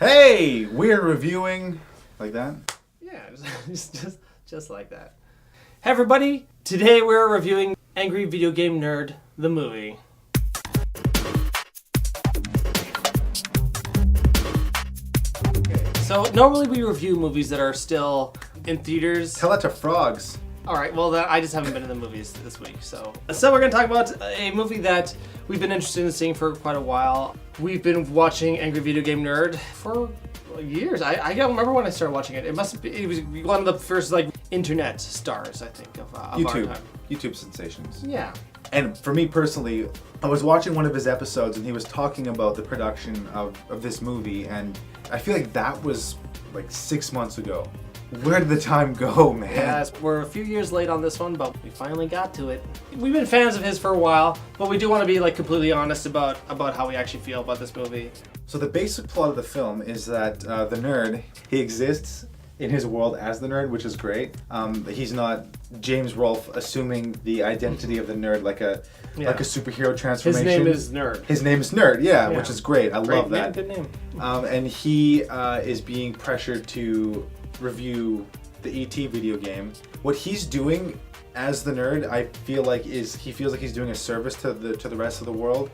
Hey, we're reviewing like that. Yeah, just like that. Hey everybody, today we're reviewing Angry Video Game Nerd, the movie. Okay, so normally we review movies that are still in theaters. Tell that to frogs. All right, well, I just haven't been in the movies this week, so we're going to talk about a movie that we've been interested in seeing for quite a while. We've been watching Angry Video Game Nerd for years. I don't remember when I started watching it. It was one of the first internet stars, I think, of YouTube. our time. YouTube sensations. Yeah. And for me personally, I was watching one of his episodes and he was talking about the production of this movie, and I feel like that was like 6 months ago. Where did the time go, man? Yes, we're a few years late on this one, but we finally got to it. We've been fans of his for a while, but we do want to be completely honest about how we actually feel about this movie. So the basic plot of the film is that the nerd, he exists in his world as the nerd, which is great. He's not James Rolfe assuming the identity of the nerd like a superhero transformation. His name is Nerd. His name is Nerd, yeah. Which is great. I love that. Good name. And he is being pressured to review the E.T. video game. What he's doing as the nerd, I feel like he feels like he's doing a service to the rest of the world.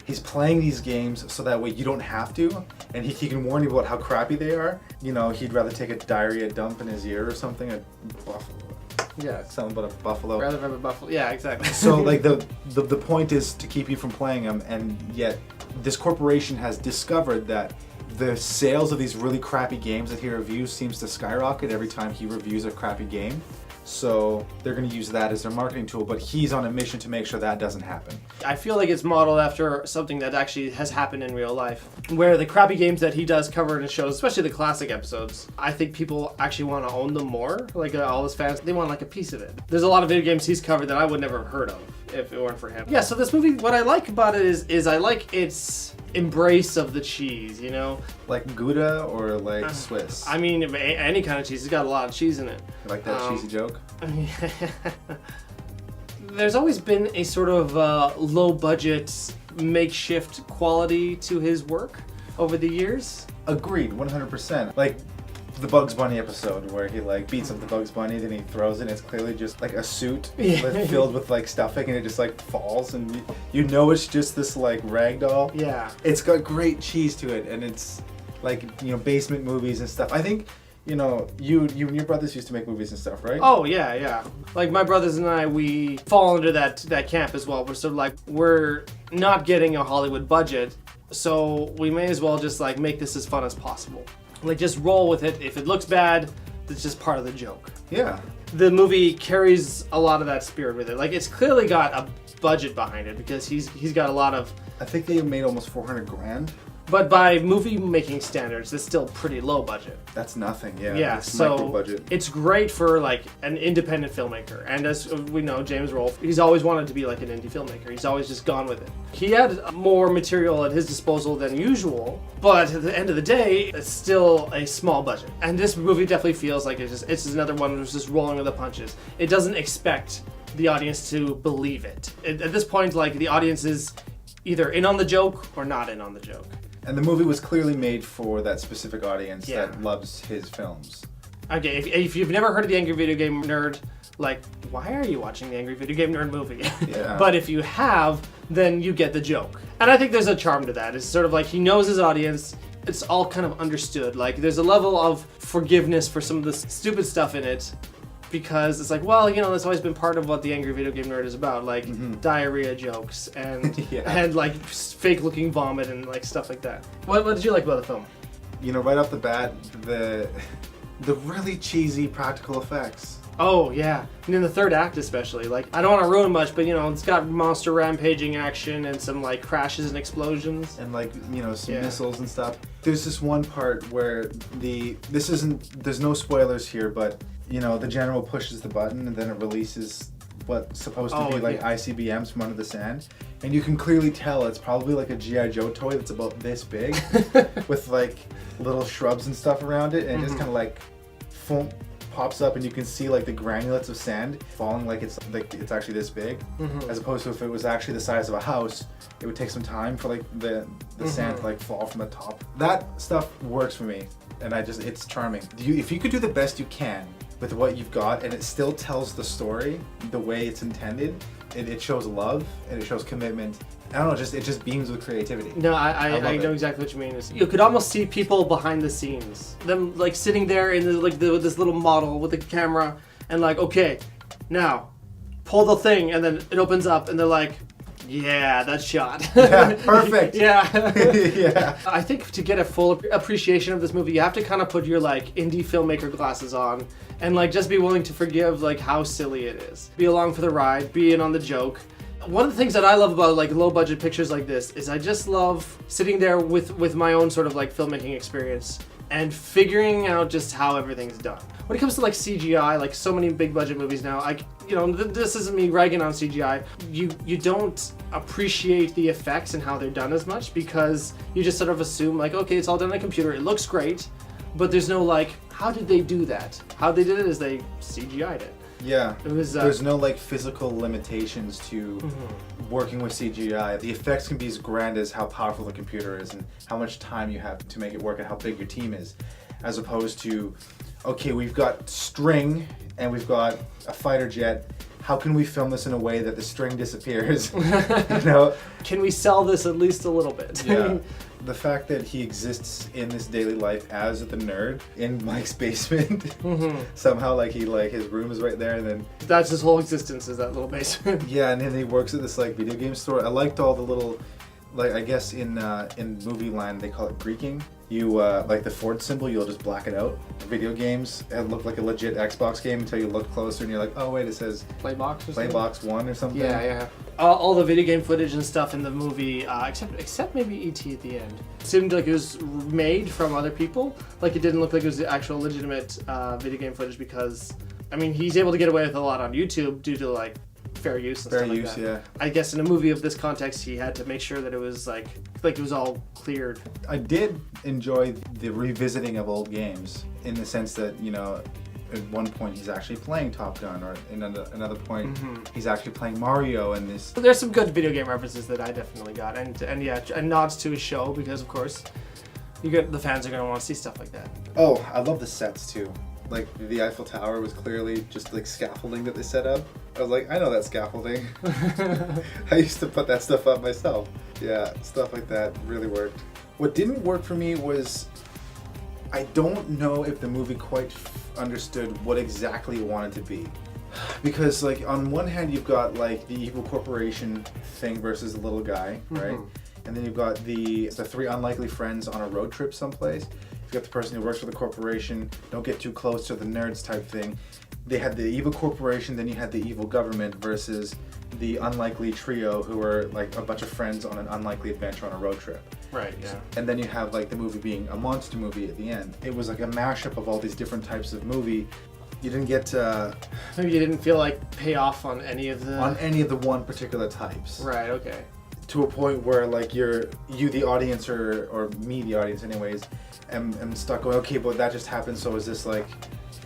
He's playing these games so that way you don't have to, and he can warn you about how crappy they are. You know, he'd rather take a diarrhea dump in his ear or something. A buffalo. Yeah, something about a buffalo. Rather have a buffalo. Yeah, exactly. So the point is to keep you from playing them, and yet this corporation has discovered that the sales of these really crappy games that he reviews seems to skyrocket every time he reviews a crappy game. So they're going to use that as their marketing tool, but he's on a mission to make sure that doesn't happen. I feel like it's modeled after something that actually has happened in real life, where the crappy games that he does cover in his shows, especially the classic episodes, I think people actually want to own them more. All his fans, they want a piece of it. There's a lot of video games he's covered that I would never have heard of if it weren't for him. Yeah, so this movie, what I like about it is I like its embrace of the cheese, you know? Like Gouda or like Swiss? I mean, any kind of cheese. It's got a lot of cheese in it. You like that cheesy joke? There's always been a sort of low-budget, makeshift quality to his work over the years. Agreed, 100%. Like the Bugs Bunny episode where he beats up the Bugs Bunny, then he throws it, and it's clearly just like a suit filled with stuffing, and it just falls, and you know it's just this rag doll. Yeah. It's got great cheese to it, and it's basement movies and stuff. I think you and your brothers used to make movies and stuff, right? Oh yeah. Like my brothers and I, we fall into that camp as well. We're sort of we're not getting a Hollywood budget, so we may as well just make this as fun as possible. Just roll with it. If it looks bad, it's just part of the joke. Yeah. The movie carries a lot of that spirit with it. It's clearly got a budget behind it because he's got a lot of. I think they made almost $400,000. But by movie making standards, it's still pretty low budget. That's nothing. Yeah. Yeah. It's So micro budget. It's great for an independent filmmaker, and as we know, James Rolfe, he's always wanted to be an indie filmmaker. He's always just gone with it. He had more material at his disposal than usual, but at the end of the day, it's still a small budget. And this movie definitely feels like it's just another one that's just rolling with the punches. It doesn't expect the audience to believe it. At this point, the audience is either in on the joke or not in on the joke. And the movie was clearly made for that specific audience that loves his films. Okay, if you've never heard of the Angry Video Game Nerd, why are you watching the Angry Video Game Nerd movie? Yeah. But if you have, then you get the joke. And I think there's a charm to that. It's sort of he knows his audience. It's all kind of understood. There's a level of forgiveness for some of the stupid stuff in it, because it's that's always been part of what the Angry Video Game Nerd is about, diarrhea jokes and and fake looking vomit and stuff like that. What did you like about the film? Right off the bat, the really cheesy practical effects. Oh yeah, and in the third act especially. I don't want to ruin much, but it's got monster rampaging action and some crashes and explosions and some missiles and stuff. There's this one part where there's no spoilers here, but the general pushes the button and then it releases what's supposed to be ICBMs from under the sand, and you can clearly tell it's probably a G.I. Joe toy that's about this big with little shrubs and stuff around it, and it just kind of pops up and you can see like the granulates of sand falling like it's actually this big, as opposed to if it was actually the size of a house, it would take some time for like the sand to like fall from the top. That stuff works for me, and it's charming. If you could do the best you can with what you've got and it still tells the story the way it's intended, it shows love and it shows commitment. I don't know, it just beams with creativity. No, I know exactly what you mean. You could almost see people behind the scenes, them like sitting there in this little model with the camera, and like, okay, now pull the thing, and then it opens up, and they're like, yeah, that shot. Yeah, perfect. Yeah. Yeah. I think to get a full appreciation of this movie, you have to kind of put your like indie filmmaker glasses on, and like just be willing to forgive like how silly it is. Be along for the ride, be in on the joke. One of the things that I love about like low budget pictures like this is I just love sitting there with my own sort of like filmmaking experience and figuring out just how everything's done. When it comes to like CGI, like so many big budget movies now, this isn't me ragging on CGI. You don't appreciate the effects and how they're done as much because you just sort of assume like, okay, it's all done on a computer, it looks great, but there's no like, how did they do that? How they did it is they CGI'd it. Yeah, it was, there's no like physical limitations to working with CGI. The effects can be as grand as how powerful the computer is and how much time you have to make it work and how big your team is, as opposed to, okay, we've got string and we've got a fighter jet. How can we film this in a way that the string disappears? You know? Can we sell this at least a little bit? Yeah. The fact that he exists in this daily life as the nerd in Mike's basement, somehow like his room is right there, and then that's his whole existence is that little basement. Yeah, and then he works at this like video game store. I liked all the little, like I guess in movie land they call it Greeking. You like the Ford symbol, you'll just black it out. Video games, it looked like a legit Xbox game until you look closer and you're like, oh wait, it says Playbox or something? Playbox 1 or something. Yeah. All the video game footage and stuff in the movie, except maybe E.T. at the end, seemed like it was made from other people. Like it didn't look like it was the actual legitimate video game footage because, I mean, he's able to get away with a lot on YouTube due to like fair use and stuff like that. Yeah. I guess in a movie of this context, he had to make sure that it was like it was all cleared. I did enjoy the revisiting of old games in the sense that, you know, at one point he's actually playing Top Gun, or in another point he's actually playing Mario and this. There's some good video game references that I definitely got, and yeah, and nods to his show because of course the fans are gonna want to see stuff like that. Oh, I love the sets too. Like the Eiffel Tower was clearly just like scaffolding that they set up. I was like, I know that scaffolding. I used to put that stuff up myself. Yeah, stuff like that really worked. What didn't work for me was, I don't know if the movie quite understood what exactly it wanted to be. Because like on one hand you've got like the evil corporation thing versus the little guy, right? And then you've got the three unlikely friends on a road trip someplace. You've got the person who works for the corporation, don't get too close to the nerds type thing. They had the evil corporation, then you had the evil government versus the unlikely trio who were like a bunch of friends on an unlikely adventure on a road trip. Right, yeah. And then you have like the movie being a monster movie at the end. It was like a mashup of all these different types of movie. You didn't get maybe you didn't feel like pay off on any of the one particular types. Right, okay. To a point where like you the audience or me the audience anyways am stuck going, okay, but that just happened, so is this like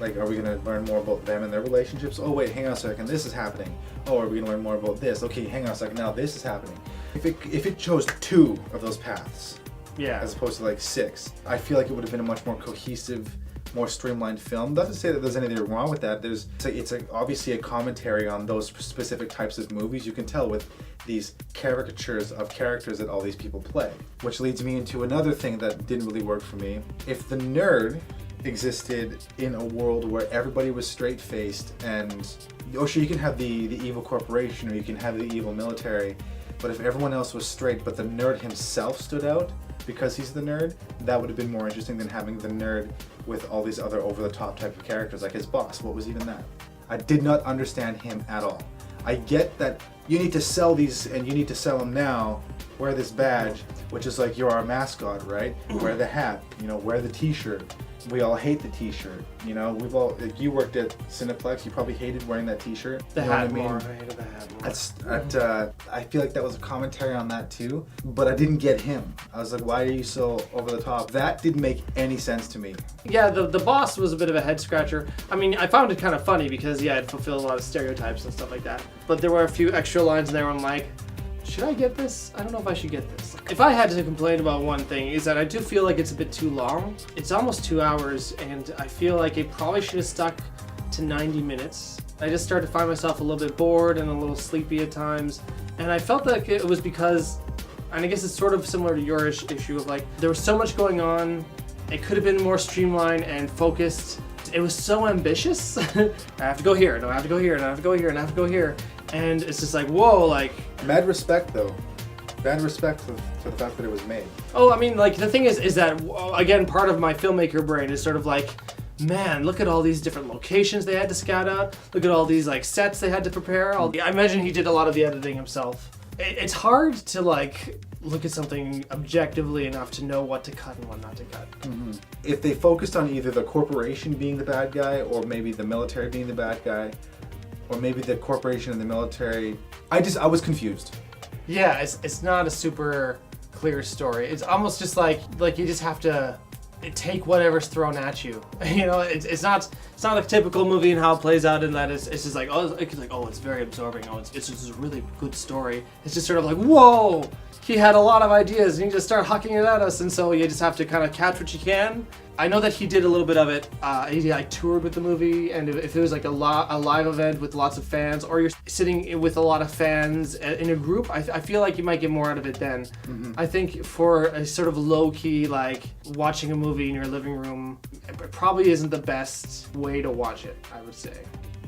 are we gonna learn more about them and their relationships? Oh wait, hang on a second, this is happening. Oh, are we gonna learn more about this? Okay, hang on a second, now this is happening. If it chose 2 of those paths, yeah, as opposed to like 6, I feel like it would have been a much more cohesive, more streamlined film. Not to say that there's anything wrong with that. It's obviously a commentary on those specific types of movies. You can tell with these caricatures of characters that all these people play. Which leads me into another thing that didn't really work for me. If the nerd existed in a world where everybody was straight-faced and, oh sure, you can have the evil corporation or you can have the evil military, but if everyone else was straight but the nerd himself stood out because he's the nerd, that would have been more interesting than having the nerd with all these other over-the-top type of characters, like his boss. What was even that? I did not understand him at all. I get that you need to sell these and you need to sell them now, wear this badge, which is like you're our mascot, right? Wear the hat, wear the t-shirt. We all hate the t-shirt, we've all, like, you worked at Cineplex, you probably hated wearing that t-shirt. The hat more, I hated the hat more. I feel like that was a commentary on that too, but I didn't get him. I was like, why are you so over the top? That didn't make any sense to me. Yeah, the boss was a bit of a head scratcher. I mean, I found it kind of funny because, yeah, it fulfilled a lot of stereotypes and stuff like that. But there were a few extra lines in there where I'm like, should I get this? I don't know if I should get this. If I had to complain about one thing, is that I do feel like it's a bit too long. It's almost 2 hours, and I feel like it probably should have stuck to 90 minutes. I just started to find myself a little bit bored and a little sleepy at times. And I felt like it was because, and I guess it's sort of similar to your issue of like, there was so much going on. It could have been more streamlined and focused. It was so ambitious. I have to go here, no, I have to go here, and I have to go here, and I have to go here. And it's just like, whoa, like... Mad respect, though. Mad respect to the fact that it was made. Oh, I mean, like, the thing is that, again, part of my filmmaker brain is sort of like, man, look at all these different locations they had to scout out. Look at all these, like, sets they had to prepare. I imagine he did a lot of the editing himself. It's hard to, like, look at something objectively enough to know what to cut and what not to cut. Mm-hmm. If they focused on either the corporation being the bad guy or maybe the military being the bad guy, or maybe the corporation and the military, I was confused. Yeah, it's not a super clear story. It's almost just like you just have to take whatever's thrown at you. You know, it's not a typical movie and how it plays out in that it's just like, it's very absorbing. It's just a really good story. It's just sort of like, whoa, he had a lot of ideas and he just started hucking it at us, and so you just have to kind of catch what you can. I know that he did a little bit of it. He like toured with the movie, and if it was like a live event with lots of fans, or you're sitting with a lot of fans in a group, I feel like you might get more out of it then. Mm-hmm. I think for a sort of low-key, like watching a movie in your living room, it probably isn't the best way to watch it, I would say.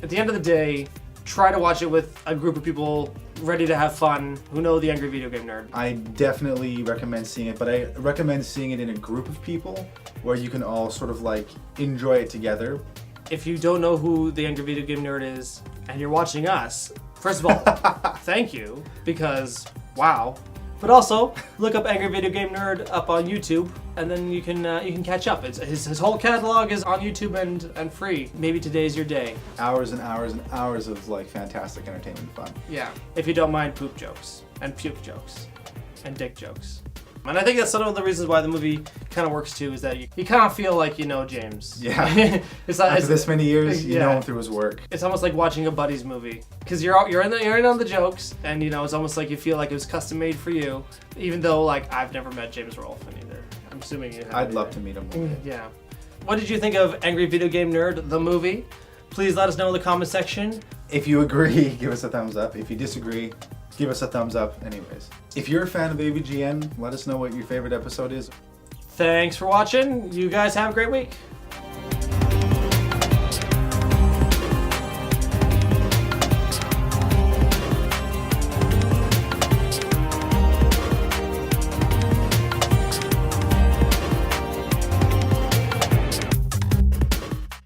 At the end of the day, try to watch it with a group of people ready to have fun who know the Angry Video Game Nerd. I definitely recommend seeing it, but I recommend seeing it in a group of people where you can all sort of like enjoy it together. If you don't know who the Angry Video Game Nerd is and you're watching us, first of all, thank you, because wow. But also, look up Angry Video Game Nerd up on YouTube, and then you can catch up. His whole catalog is on YouTube and free. Maybe today's your day. Hours and hours and hours of like fantastic entertainment fun. Yeah, if you don't mind poop jokes and puke jokes and dick jokes. And I think that's some of the reasons why the movie kind of works too, is that you kind of feel like you know James. Yeah. After this many years, you know him through his work. It's almost like watching a buddy's movie, because you're in on the jokes, and you know it's almost like you feel like it was custom made for you. Even though like I've never met James Rolfe either. I'm assuming you have. I'd love to meet him. Yeah. What did you think of Angry Video Game Nerd, the movie? Please let us know in the comment section. If you agree, give us a thumbs up. If you disagree, give us a thumbs up anyways. If you're a fan of AVGN, let us know what your favorite episode is. Thanks for watching. You guys have a great week.